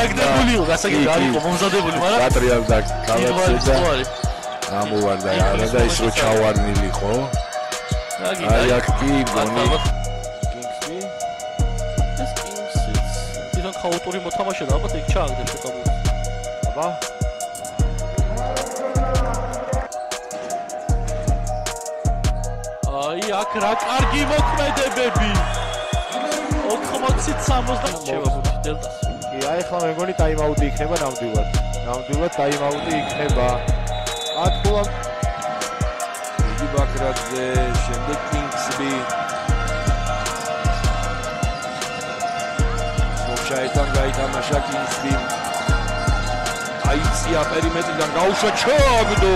დაგდებულიო, გასაგები არისო მომზადებული, მაგრამ ბატრიამ და კალათზე გამოვარდა არა და ის რო ჩავარნილიყო. აი აქ კი გონი კინგსბი. ეს კინგსიც ისე ხაოტური მოთამაშეა, ალბათ იქ ჩააგდეს შეხაბული. აბა აი აქ რა კარგი მოქმედებები. 80-60 შევაბუდი დელტას. აი ახლა მე მგონი ტაიმაუტი იქნება ნამდვილად. ნამდვილად ტაიმაუტი იქნება. ათქულა იგი ბაქრაძე, შემდეგ კინგსბი. სოქშაიდან გაითამაშა კინგსბი. აიწია პერიმეტრიდან გაუშვა ჩაგდო.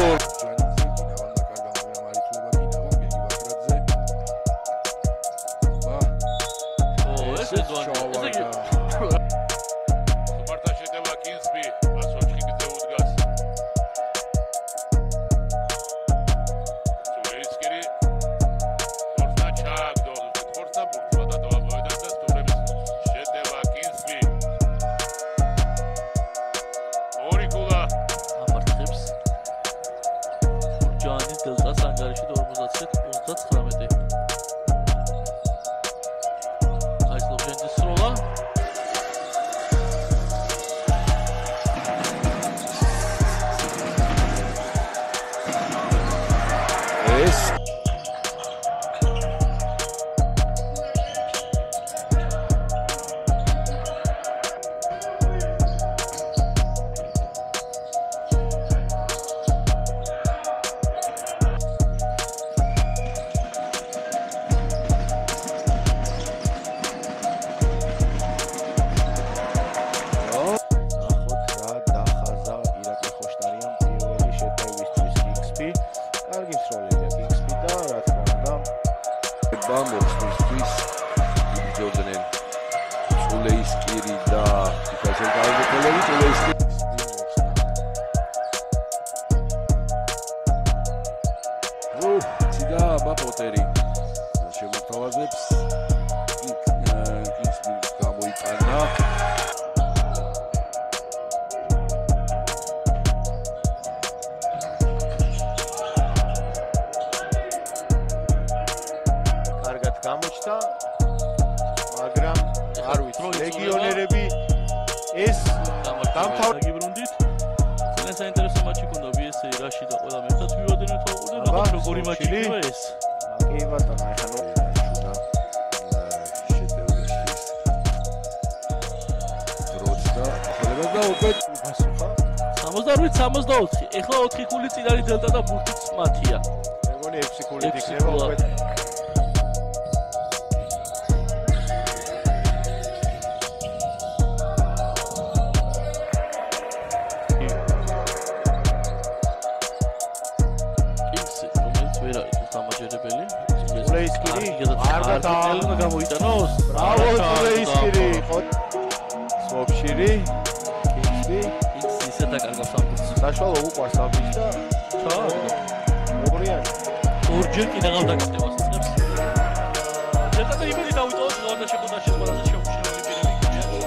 დელტას ანგარიში 59. აი სლოვენიის სროლა. ეს მოხსნისთვის იბრძოდნენ სულეისკირი და იქაჩენ გაიგებელები სულეისკირი ციდა აბა პოტერი შემოთავაზებს კინგსბი გამოიტანა გამოჩნდა, მაგრამ არ ვიცი, ლეგიონერები ეს დამთავრდა ბრუნდით. ძალიან საინტერესო მატჩი ქონდა BSA რაში და ყველა ერთად ვიოდენენ თაყუდენ, ნახოთ როგორი მატჩი იქნება ეს. კი ბატონო, ახლა შუნა შეტევისთვის. დროცა ხელება და უკვე გასუხა. 68-64. ეხლა 4 ქული წინ არის დელტა და ბურთიც მათია. მე მგონი 6 ქული იქნება უკვე. არ გამოიტანოს. ბრავო სულეისკირი. სოფშირი. კინგსბი. ისე დაკარგავს ამბის. საშუალო უყვარს ამბის და ჩააგდო. მოგრიანი. ორჯერ კიდე გავდაკეთებას იწნებს. ერთად იმედი დავიტოვოთ გონდა შეხვედრაში ყველაზე შეუმჩნეველი პირები.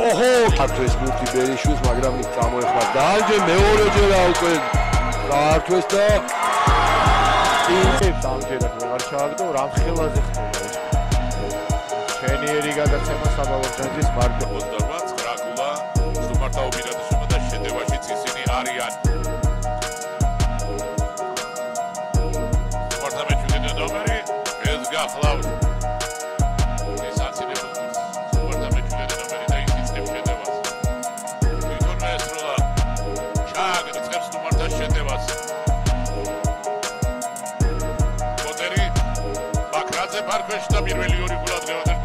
ოჰო, ქართვეს მურთი ბერიშვილს, მაგრამ ის წამოეხლა დაანჯე მეორეჯერა უკვე ქართვეს და ინცებს ამჯერად ვეღარ ჩააგდო, რამხელაზე ხდება ეს. შენიერი გადაცემა საბალოო ჯანჯის მარკა 28 ხრაკულა, სტუმართა უპირატესობა და შეტევაშიც ისინი არიან. სტუმართა მეჩვიდე ნომერი ეს გახლავთ. ეს აცილებული სტუმართა მეჩვიდე ნომერი და ის იწნევს შეტევას. თვითონ ესროლა ჩააგდებს სტუმართა შეტევას. ბაქრაძე და პირველი ორი გოლა დღევანდელ.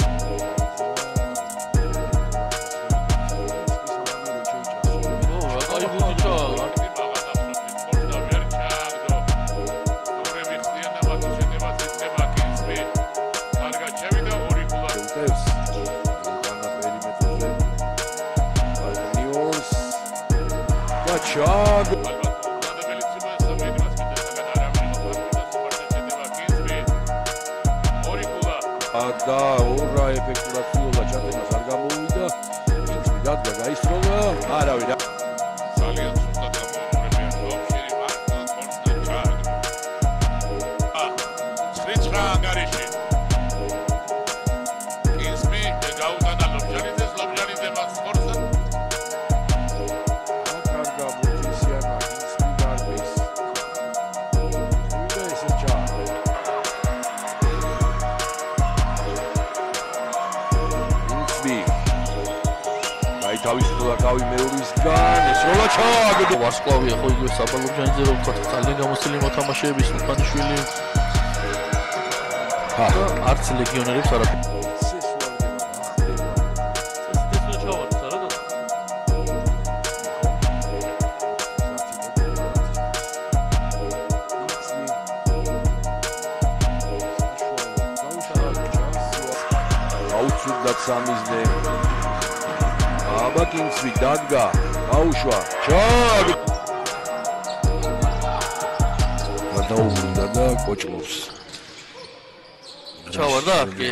აი ბუჩა. ჩაგ და ორა ეფექტურად ხილობა ჩატემას არ გამოუვიდა. ინქსმი დადგა გაისროლა. არავინ ძალიან სუსტად გამოუყურებიან ბავშვი მართლა თორსთან ჩააგდო. 9 ანგარიში. ინსმი გაუტანა ლობჟანიძეს, ლობჟანიძე მას თორსთან. კარგა მოტივაციანა ინსმი გარბის. ვიდა ესე ჩააგდო. ინსმი აი თავისუფლად თავი მეორისგან ესროლა ჩააგდო. ვარსკვლავია ხო იგივე საბალობჯანიძე რო ვთქვათ, ძალიან გამოსილი მოთამაშეების მუხანიშვილი. არც ლეგიონერებს არაფერი. აუცილებლად სამიზნე. აბა კინგსვი დადგა, აუშვა, ჩააგდო. გადაუბრუნდა და კოჭმობს. ჩავარდა? კი.